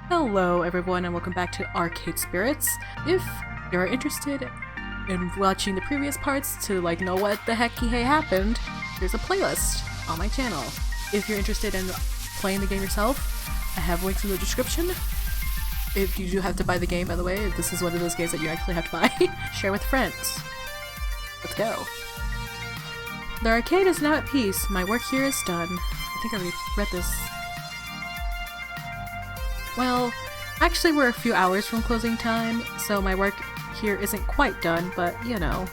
Hello everyone and welcome back to Arcade Spirits. If you're interested in watching the previous parts to know what the heck happened, there's a playlist on my channel. If you're interested in playing the game yourself, I have links in the description. If you do have to buy the game, by the way, if this is one of those games that you actually have to buy, share with friends. Let's go. The arcade is now at peace. My work here is done. I think I already read this. Well, actually we're a few hours from closing time, so my work here isn't quite done, but you know.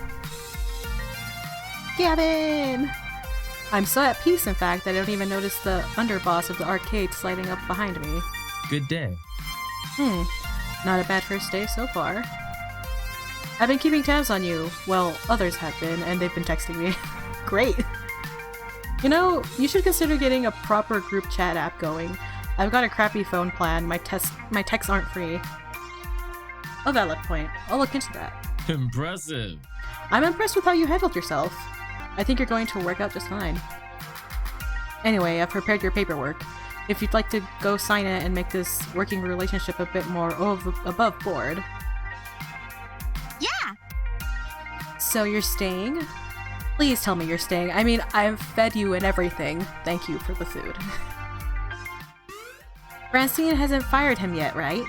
Gavin! I'm so at peace, in fact, that I don't even notice the underboss of the arcade sliding up behind me. Good day. Not a bad first day so far. I've been keeping tabs on you. Well, others have been, and they've been texting me. Great! You know, you should consider getting a proper group chat app going. I've got a crappy phone plan, my texts aren't free. A valid point. I'll look into that. Impressive. I'm impressed with how you handled yourself. I think you're going to work out just fine. Anyway, I've prepared your paperwork. If you'd like to go sign it and make this working relationship a bit more above board. Yeah! So you're staying? Please tell me you're staying. I mean, I've fed you and everything. Thank you for the food. Francine hasn't fired him yet, right?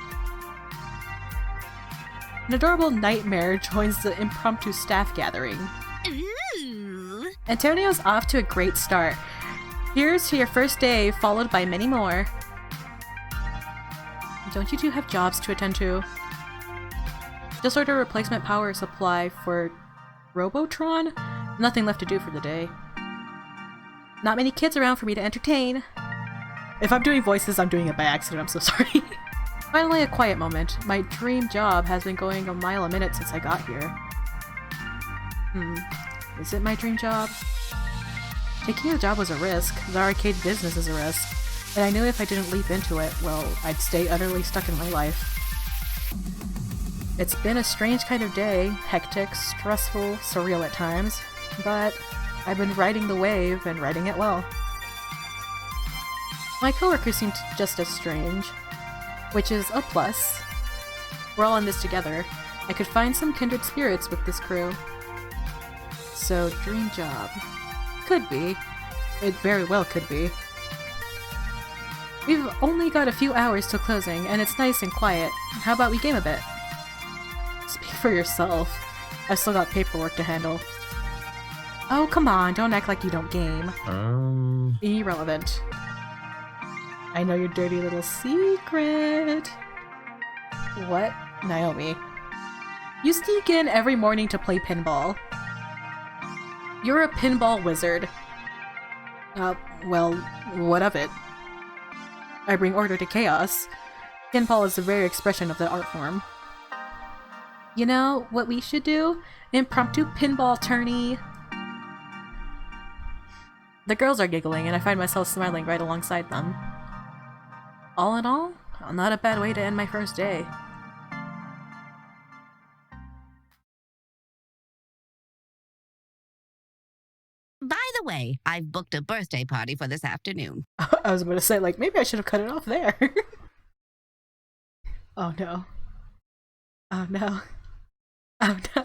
An adorable nightmare joins the impromptu staff gathering. Ooh. Antonio's off to a great start. Here's to your first day, followed by many more. Don't you two have jobs to attend to? Just order a replacement power supply for Robotron? Nothing left to do for the day. Not many kids around for me to entertain. If I'm doing voices, I'm doing it by accident, I'm so sorry. Finally, a quiet moment. My dream job has been going a mile a minute since I got here. Is it my dream job? Taking a job was a risk. The arcade business is a risk. And I knew if I didn't leap into it, well, I'd stay utterly stuck in my life. It's been a strange kind of day. Hectic, stressful, surreal at times. But I've been riding the wave and riding it well. My coworkers seemed just as strange, which is a plus. We're all in this together. I could find some kindred spirits with this crew. So, dream job. Could be. It very well could be. We've only got a few hours till closing, and it's nice and quiet. How about we game a bit? Speak for yourself. I've still got paperwork to handle. Oh, come on, don't act like you don't game. Irrelevant. I know your dirty little secret. What? Naomi. You sneak in every morning to play pinball. You're a pinball wizard. Well, what of it? I bring order to chaos. Pinball is the very expression of the art form. You know what we should do? Impromptu pinball tourney. The girls are giggling, and I find myself smiling right alongside them. All in all, not a bad way to end my first day. By the way, I've booked a birthday party for this afternoon. I was about to say, maybe I should have cut it off there. Oh no. Oh no. Oh no.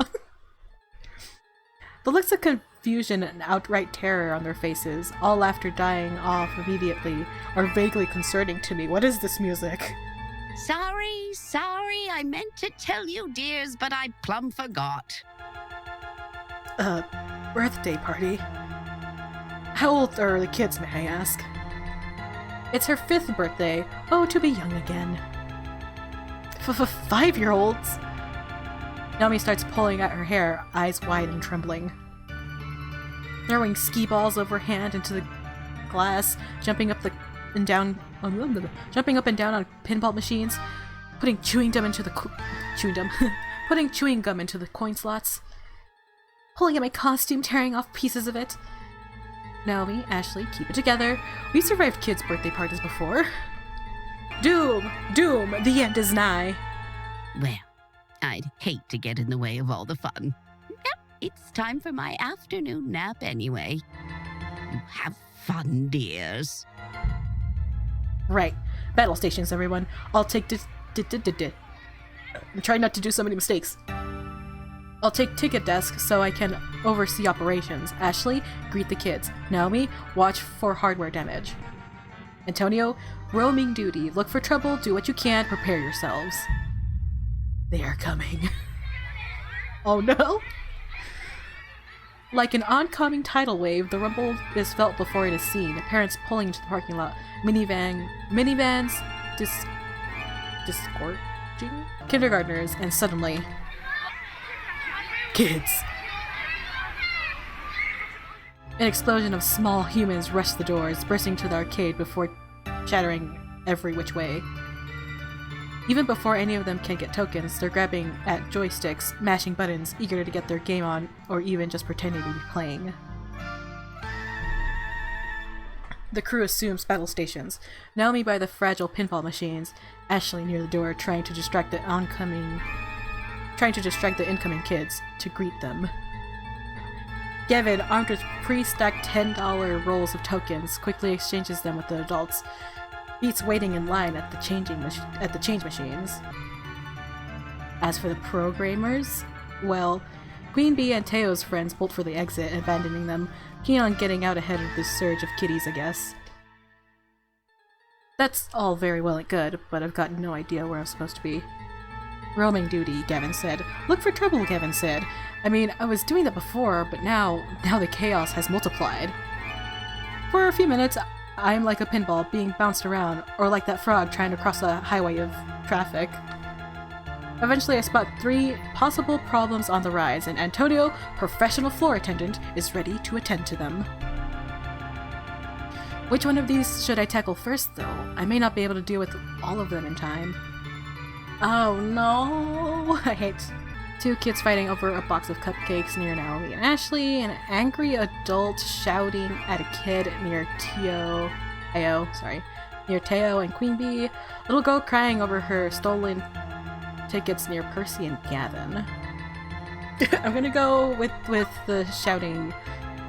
The looks of confusion and outright terror on their faces, all laughter dying off immediately, are vaguely concerning to me. What is this music? Sorry, I meant to tell you, dears, but I plumb forgot. Birthday party? How old are the kids, may I ask? It's her 5th birthday. Oh, to be young again. 5-year-olds? Naomi starts pulling at her hair, eyes wide and trembling. Throwing ski balls overhand into the glass, jumping up and down on pinball machines, putting chewing gum into the coin slots, pulling at my costume, tearing off pieces of it. Naomi, Ashley, keep it together. We've survived kids' birthday parties before. Doom! Doom! The end is nigh! Well, I'd hate to get in the way of all the fun. Yep, it's time for my afternoon nap anyway. You have fun, dears. Right. Battle stations, everyone. I'll take I'm trying not to do so many mistakes. I'll take ticket desk so I can oversee operations. Ashley, greet the kids. Naomi, watch for hardware damage. Antonio, roaming duty. Look for trouble, do what you can, prepare yourselves. They are coming. Oh no! Like an oncoming tidal wave, the rumble is felt before it is seen. Parents pulling into the parking lot. Minivans disgorging kindergartners, and suddenly... kids! An explosion of small humans rush the doors, bursting to the arcade before shattering every which way. Even before any of them can get tokens, they're grabbing at joysticks, mashing buttons, eager to get their game on, or even just pretending to be playing. The crew assumes battle stations. Naomi by the fragile pinball machines, Ashley near the door trying to distract the incoming kids to greet them. Gavin, armed with pre-stacked $10 rolls of tokens, quickly exchanges them with the adults. Beats waiting in line at the change machines. As for the programmers, well, Queen Bee and Teo's friends bolt for the exit, abandoning them, keen on getting out ahead of this surge of kiddies, I guess. That's all very well and good, but I've got no idea where I'm supposed to be. Roaming duty, Gavin said. Look for trouble, Gavin said. I mean, I was doing that before, but now the chaos has multiplied. For a few minutes, I'm like a pinball being bounced around, or like that frog trying to cross a highway of traffic. Eventually I spot 3 possible problems on the rise, and Antonio, professional floor attendant, is ready to attend to them. Which one of these should I tackle first, though? I may not be able to deal with all of them in time. Oh no! I hate 2 kids fighting over a box of cupcakes near Naomi and Ashley, an angry adult shouting at a kid near Teo and Queen Bee, little girl crying over her stolen tickets near Percy and Gavin. I'm gonna go with the shouting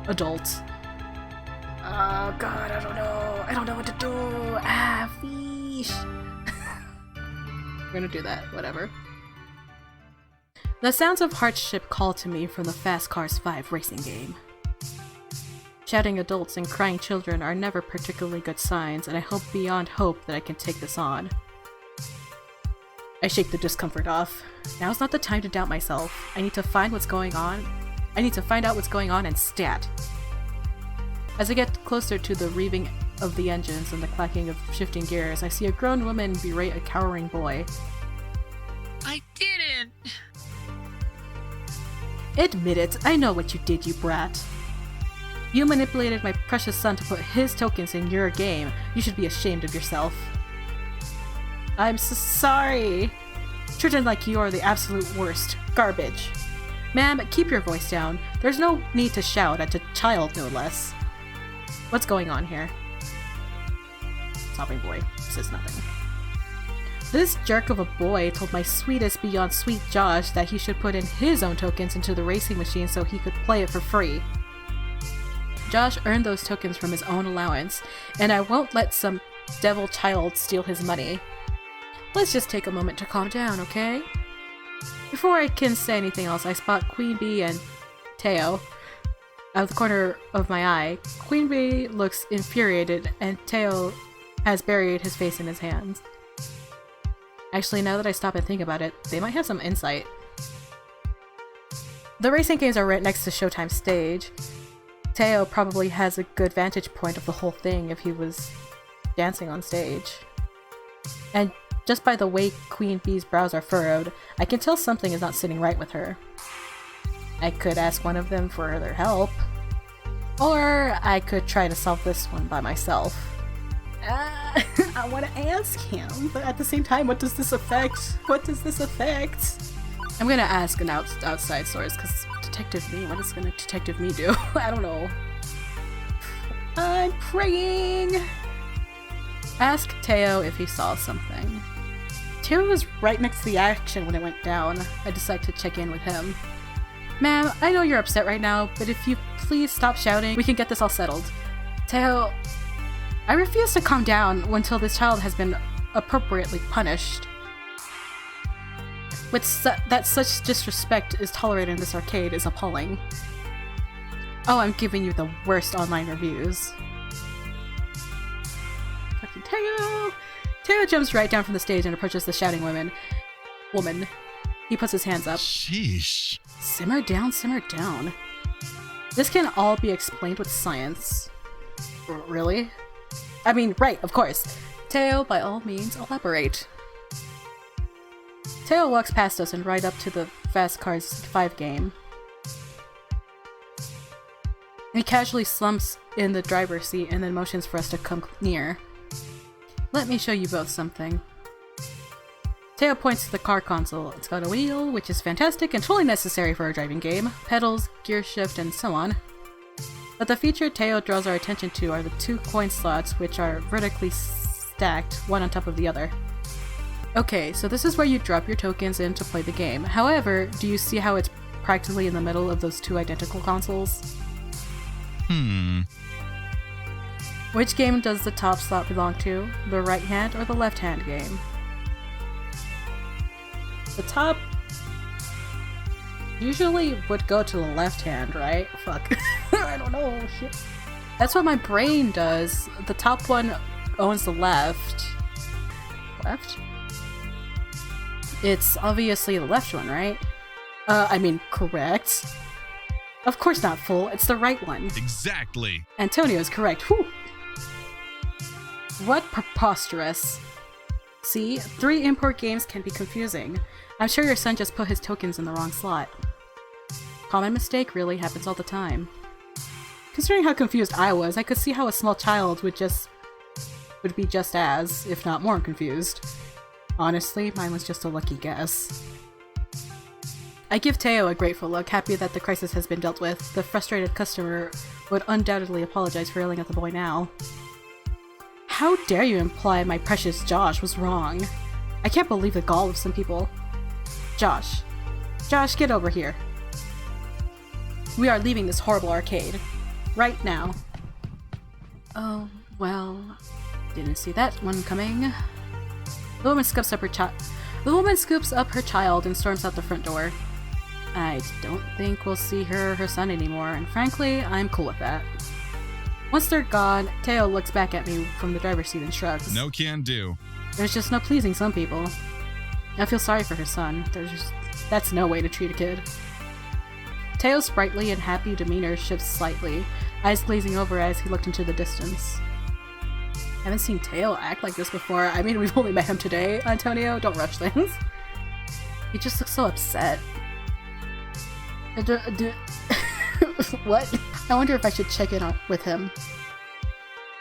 adult. Oh god, I don't know what to do. Fish. I'm gonna do that, whatever. The sounds of hardship call to me from the Fast Cars 5 racing game. Shouting adults and crying children are never particularly good signs, and I hope beyond hope that I can take this on. I shake the discomfort off. Now's not the time to doubt myself. I need to find what's going on. I need to find out what's going on and stat. As I get closer to the revving of the engines and the clacking of shifting gears, I see a grown woman berate a cowering boy. I didn't! Admit it, I know what you did, you brat. You manipulated my precious son to put his tokens in your game. You should be ashamed of yourself. I'm so sorry. Children like you are the absolute worst. Garbage. Ma'am, keep your voice down. There's no need to shout at a child, no less. What's going on here? Sobbing boy says nothing. This jerk of a boy told my sweetest beyond sweet Josh that he should put in his own tokens into the racing machine so he could play it for free. Josh earned those tokens from his own allowance, and I won't let some devil child steal his money. Let's just take a moment to calm down, okay? Before I can say anything else, I spot Queen Bee and Teo out of the corner of my eye. Queen Bee looks infuriated, and Teo has buried his face in his hands. Actually, now that I stop and think about it, they might have some insight. The racing games are right next to Showtime's stage. Teo probably has a good vantage point of the whole thing if he was dancing on stage. And just by the way Queen Bee's brows are furrowed, I can tell something is not sitting right with her. I could ask one of them for their help. Or I could try to solve this one by myself. I want to ask him, but at the same time, what does this affect? What does this affect? I'm gonna ask an outside source, because Detective Me, what is gonna Detective Me do? I don't know. I'm praying! Ask Teo if he saw something. Teo was right next to the action when it went down. I decided to check in with him. Ma'am, I know you're upset right now, but if you please stop shouting, we can get this all settled. Teo, I refuse to calm down until this child has been appropriately punished. That such disrespect is tolerated in this arcade is appalling. Oh, I'm giving you the worst online reviews. Fucking Teo! Teo jumps right down from the stage and approaches the shouting woman. He puts his hands up. Sheesh. Simmer down, simmer down. This can all be explained with science. Really? I mean, right, of course. Teo, by all means, elaborate. Teo walks past us and right up to the Fast Cars 5 game. He casually slumps in the driver's seat and then motions for us to come near. Let me show you both something. Teo points to the car console. It's got a wheel, which is fantastic and totally necessary for a driving game, pedals, gear shift, and so on. But the feature Teo draws our attention to are the 2 coin slots, which are vertically stacked, one on top of the other. Okay, so this is where you drop your tokens in to play the game. However, do you see how it's practically in the middle of those 2 identical consoles? Which game does the top slot belong to? The right hand or the left hand game? The top usually would go to the left hand, right? Fuck. I don't know. Shit. That's what my brain does. The top one owns the left. Left? It's obviously the left one, right? I mean, correct. Of course not, fool. It's the right one. Exactly. Antonio is correct. Whew. What preposterous. See, 3 import games can be confusing. I'm sure your son just put his tokens in the wrong slot. Common mistake really happens all the time. Considering how confused I was, I could see how a small child would be just as, if not more, confused. Honestly, mine was just a lucky guess. I give Teo a grateful look, happy that the crisis has been dealt with. The frustrated customer would undoubtedly apologize for yelling at the boy now. How dare you imply my precious Josh was wrong? I can't believe the gall of some people. Josh, get over here. We are leaving this horrible arcade. Right now. Oh, well, didn't see that one coming. The woman scoops up her child and storms out the front door. I don't think we'll see her or her son anymore, and frankly, I'm cool with that. Once they're gone, Teo looks back at me from the driver's seat and shrugs. No can do. There's just no pleasing some people. I feel sorry for her son. That's no way to treat a kid. Teo's sprightly and happy demeanor shifts slightly, eyes glazing over as he looked into the distance. I haven't seen Teo act like this before. I mean, we've only met him today, Antonio. Don't rush things. He just looks so upset. What? I wonder if I should check in with him.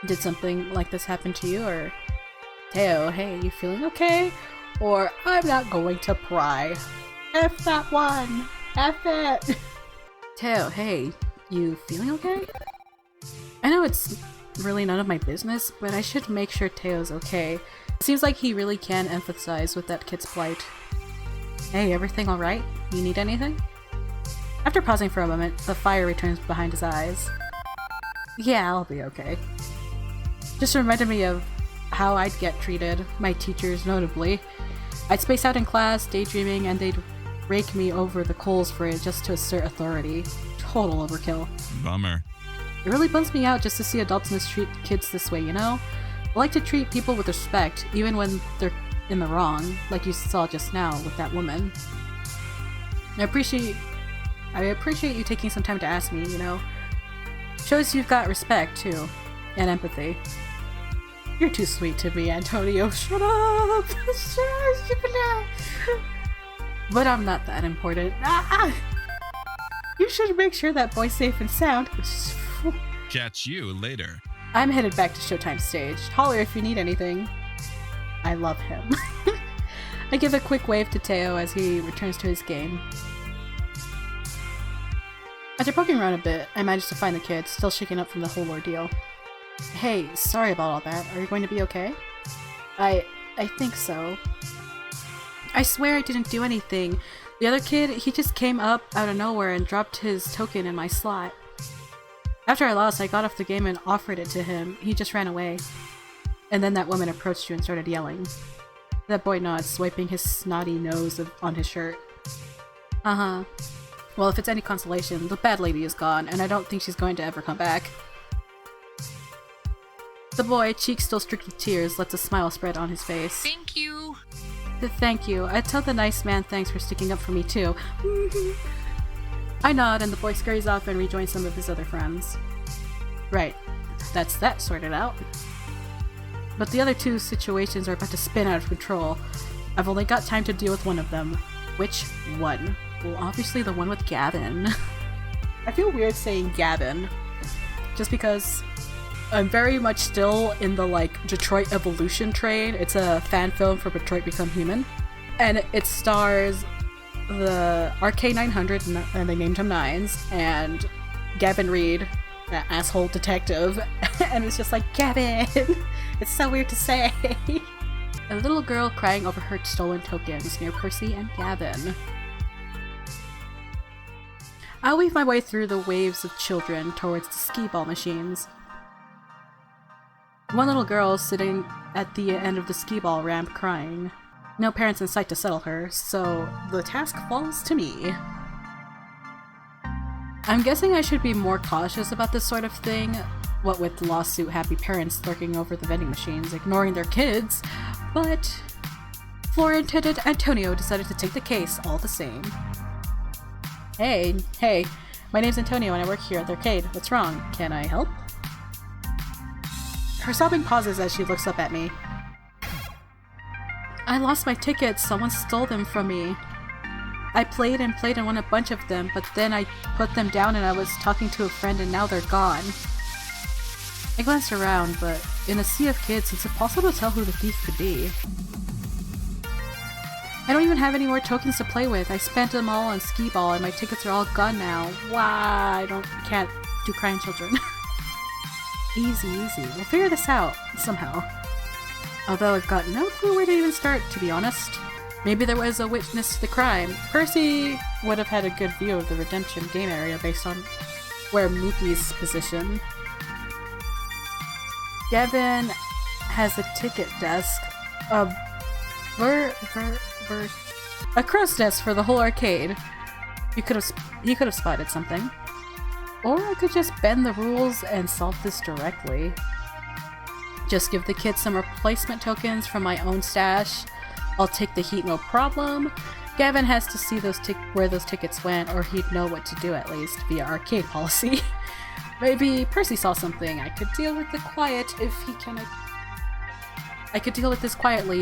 Did something like this happen to you, or... Teo, hey, you feeling okay? Or, I'm not going to pry. F that one! F it! Teo, hey, you feeling okay? I know it's really none of my business, but I should make sure Teo's okay. It seems like he really can empathize with that kid's plight. Hey, everything alright? You need anything? After pausing for a moment, the fire returns behind his eyes. Yeah, I'll be okay. Just reminded me of how I'd get treated, my teachers notably. I'd space out in class, daydreaming, and they'd rake me over the coals for it just to assert authority. Total overkill. Bummer. It really bums me out just to see adults mistreat kids this way, you know? I like to treat people with respect, even when they're in the wrong, like you saw just now with that woman. I appreciate you taking some time to ask me, you know? Shows you've got respect, too. And empathy. You're too sweet to me, Antonio. Shut up! But I'm not that important. Ah! You should make sure that boy's safe and sound. Catch you later. I'm headed back to Showtime stage. Holler if you need anything. I love him. I give a quick wave to Teo as he returns to his game. After poking around a bit, I managed to find the kid, still shaken up from the whole ordeal. Hey, sorry about all that. Are you going to be okay? I think so. I swear I didn't do anything. The other kid, he just came up out of nowhere and dropped his token in my slot. After I lost, I got off the game and offered it to him. He just ran away. And then that woman approached you and started yelling. That boy nods, swiping his snotty nose on his shirt. Uh-huh. Well, if it's any consolation, the bad lady is gone, and I don't think she's going to ever come back. The boy, cheeks still streaked with tears, lets a smile spread on his face. Thank you. Thank you. I tell the nice man thanks for sticking up for me too. I nod, and the boy scurries off and rejoins some of his other friends. Right. That's that sorted out. But the other two situations are about to spin out of control. I've only got time to deal with one of them. Which one? Well, obviously the one with Gavin. I feel weird saying Gavin. Just because I'm very much still in the, like, Detroit Evolution train. It's a fan film for Detroit Become Human. And it stars the RK-900, and they named him Nines, and Gavin Reed, that asshole detective. And it's just like, Gavin! It's so weird to say! A little girl crying over her stolen tokens near Percy and Gavin. I'll weave my way through the waves of children towards the skee-ball machines. One little girl is sitting at the end of the skee-ball ramp crying. No parents in sight to settle her, so the task falls to me. I'm guessing I should be more cautious about this sort of thing, what with lawsuit-happy parents lurking over the vending machines, ignoring their kids, but floor attendant Antonio decided to take the case all the same. Hey, my name's Antonio and I work here at the arcade. What's wrong? Can I help? Her sobbing pauses as she looks up at me. I lost my tickets. Someone stole them from me. I played and won a bunch of them, but then I put them down and I was talking to a friend and now they're gone. I glanced around, but in a sea of kids, it's impossible to tell who the thief could be. I don't even have any more tokens to play with. I spent them all on skee-ball and my tickets are all gone now. Why? Can't do crying children. Easy. We'll figure this out, somehow. Although I've got no clue where to even start, to be honest. Maybe there was a witness to the crime. Percy would have had a good view of the Redemption game area based on where Moopy's positioned. Gavin has a ticket desk. A crow's desk for the whole arcade. He could have spotted something. Or I could just bend the rules and solve this directly. Just give the kids some replacement tokens from my own stash. I'll take the heat, no problem. Gavin has to see where those tickets went, or he'd know what to do at least, via arcade policy. Maybe Percy saw something. I could deal with this quietly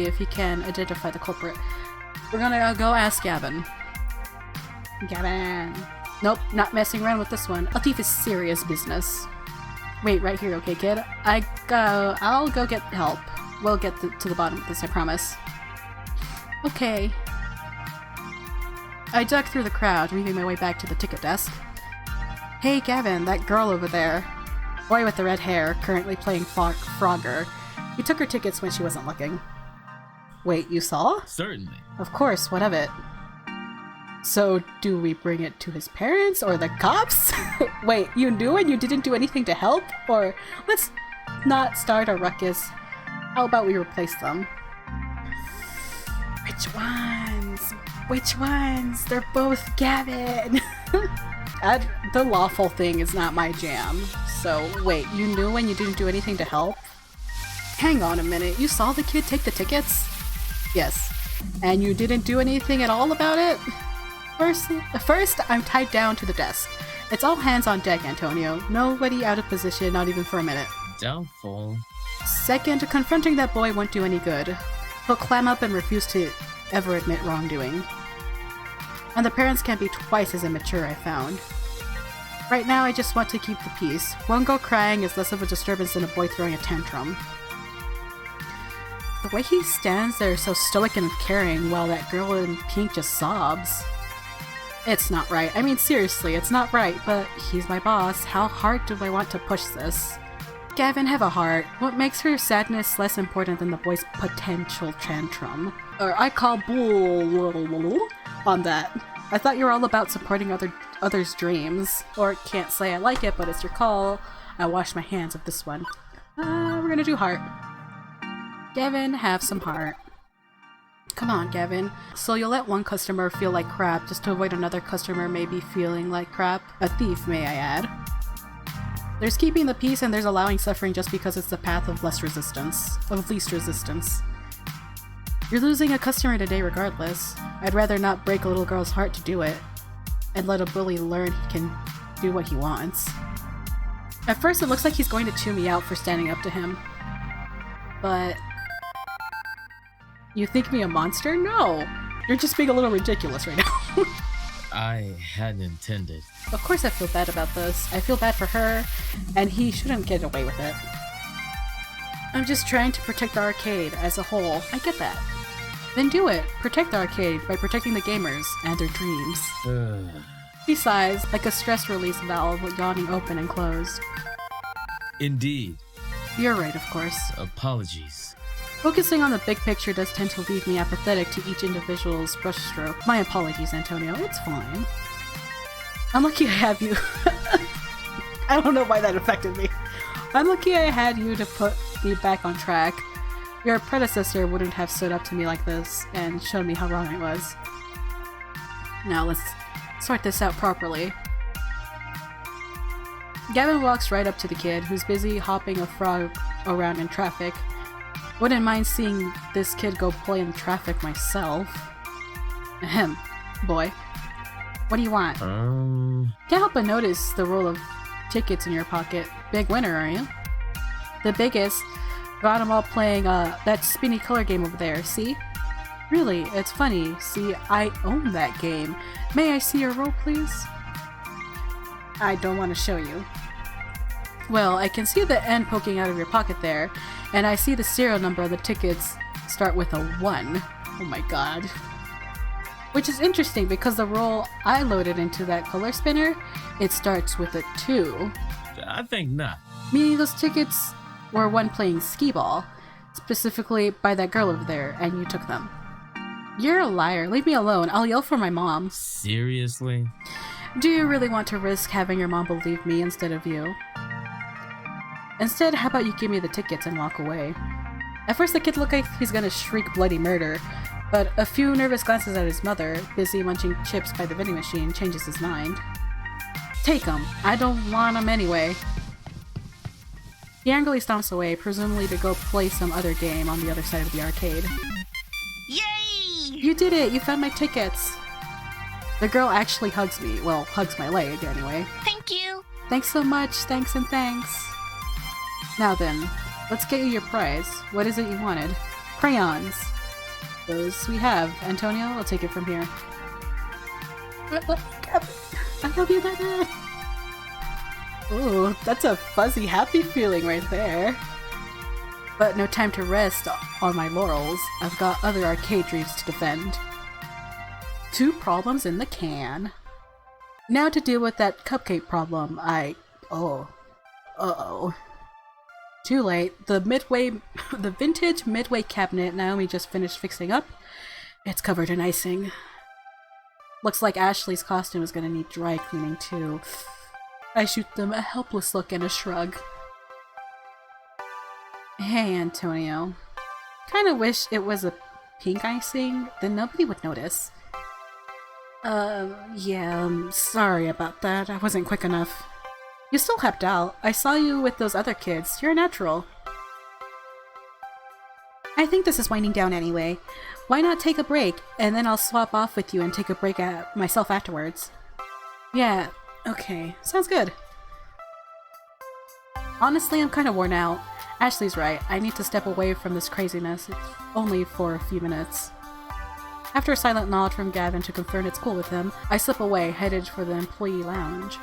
if he can identify the culprit. We're gonna go ask Gavin. Gavin. Nope, not messing around with this one. A thief is serious business. Wait, right here, okay, kid? I'll go get help. We'll get to the bottom of this, I promise. Okay. I ducked through the crowd, weaving my way back to the ticket desk. Hey, Gavin, that girl over there. Boy with the red hair, currently playing Frogger. He took her tickets when she wasn't looking. Wait, you saw? Certainly. Of course, what of it? So, do we bring it to his parents or the cops? Wait, you knew and you didn't do anything to help? Or, let's not start a ruckus. How about we replace them? Which ones? They're both Gavin! The lawful thing is not my jam. So, wait, you knew and you didn't do anything to help? Hang on a minute, you saw the kid take the tickets? Yes. And you didn't do anything at all about it? First, I'm tied down to the desk. It's all hands on deck, Antonio. Nobody out of position, not even for a minute. Doubtful. Second, confronting that boy won't do any good. He'll clam up and refuse to ever admit wrongdoing. And the parents can't be twice as immature, I found. Right now, I just want to keep the peace. One girl crying is less of a disturbance than a boy throwing a tantrum. The way he stands there so stoic and caring while that girl in pink just sobs. It's not right. I mean, seriously, it's not right, but he's my boss. How hard do I want to push this? Gavin, have a heart. What makes her sadness less important than the boy's potential tantrum? Or I call bull on that. I thought you were all about supporting others' dreams. Or can't say I like it, but it's your call. I wash my hands of this one. We're gonna do heart. Gavin, have some heart. Come on, Gavin. So you'll let one customer feel like crap just to avoid another customer maybe feeling like crap? A thief, may I add. There's keeping the peace and there's allowing suffering just because it's the path of least resistance. You're losing a customer today regardless. I'd rather not break a little girl's heart to do it, and let a bully learn he can do what he wants. At first it looks like he's going to chew me out for standing up to him. But... you think me a monster? No! You're just being a little ridiculous right now. I hadn't intended. Of course I feel bad about this. I feel bad for her, and he shouldn't get away with it. I'm just trying to protect the arcade as a whole. I get that. Then do it. Protect the arcade by protecting the gamers and their dreams. He sighs, like a stress release valve yawning open and closed. Indeed. You're right, of course. Apologies. Focusing on the big picture does tend to leave me apathetic to each individual's brushstroke. My apologies, Antonio. It's fine. I'm lucky I have you. I don't know why that affected me. I'm lucky I had you to put me back on track. Your predecessor wouldn't have stood up to me like this and showed me how wrong I was. Now let's sort this out properly. Gavin walks right up to the kid, who's busy hopping a frog around in traffic. Wouldn't mind seeing this kid go play in traffic myself. Ahem, boy. What do you want? Can't help but notice the roll of tickets in your pocket. Big winner, are you? The biggest. Got them all playing that spinny color game over there, see? Really, it's funny. See, I own that game. May I see your roll, please? I don't want to show you. Well, I can see the end poking out of your pocket there, and I see the serial number of the tickets start with a 1. Oh my god. Which is interesting because the roll I loaded into that color spinner, it starts with a 2. I think not. Meaning those tickets were one playing skee-ball, specifically by that girl over there, and you took them. You're a liar. Leave me alone. I'll yell for my mom. Seriously? Do you really want to risk having your mom believe me instead of you? Instead, how about you give me the tickets and walk away? At first the kid looked like he's gonna shriek bloody murder, but a few nervous glances at his mother, busy munching chips by the vending machine, changes his mind. Take 'em. I don't want 'em anyway. He angrily stomps away, presumably to go play some other game on the other side of the arcade. Yay! You did it! You found my tickets! The girl actually hugs me. Well, hugs my leg, anyway. Thank you! Thanks so much, thanks and thanks. Now then, let's get you your prize. What is it you wanted? Crayons. Those we have. Antonio, I'll take it from here. I love you, Dada! Ooh, that's a fuzzy, happy feeling right there. But no time to rest on my laurels. I've got other arcade dreams to defend. 2 problems in the can. Now to deal with that cupcake problem, Uh-oh. Too late. The vintage Midway cabinet Naomi just finished fixing up, it's covered in icing. Looks like Ashley's costume is gonna need dry cleaning too. I shoot them a helpless look and a shrug. Hey, Antonio. Kinda wish it was a pink icing, then nobody would notice. Yeah, I'm sorry about that. I wasn't quick enough. You still helped out. I saw you with those other kids. You're a natural. I think this is winding down anyway. Why not take a break, and then I'll swap off with you and take a break myself afterwards. Yeah, okay. Sounds good. Honestly, I'm kinda worn out. Ashley's right. I need to step away from this craziness. It's only for a few minutes. After a silent nod from Gavin to confirm it's cool with him, I slip away, headed for the employee lounge.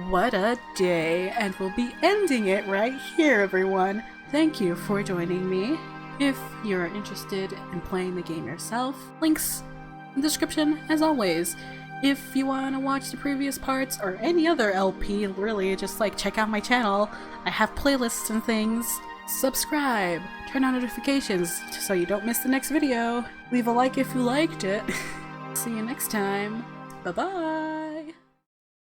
What a day, and we'll be ending it right here, everyone. Thank you for joining me. If you're interested in playing the game yourself, links in the description as always. If you want to watch the previous parts or any other LP, really, just like check out my channel. I have playlists and things. Subscribe, turn on notifications so you don't miss the next video. Leave a like if you liked it. See you next time. Bye-bye.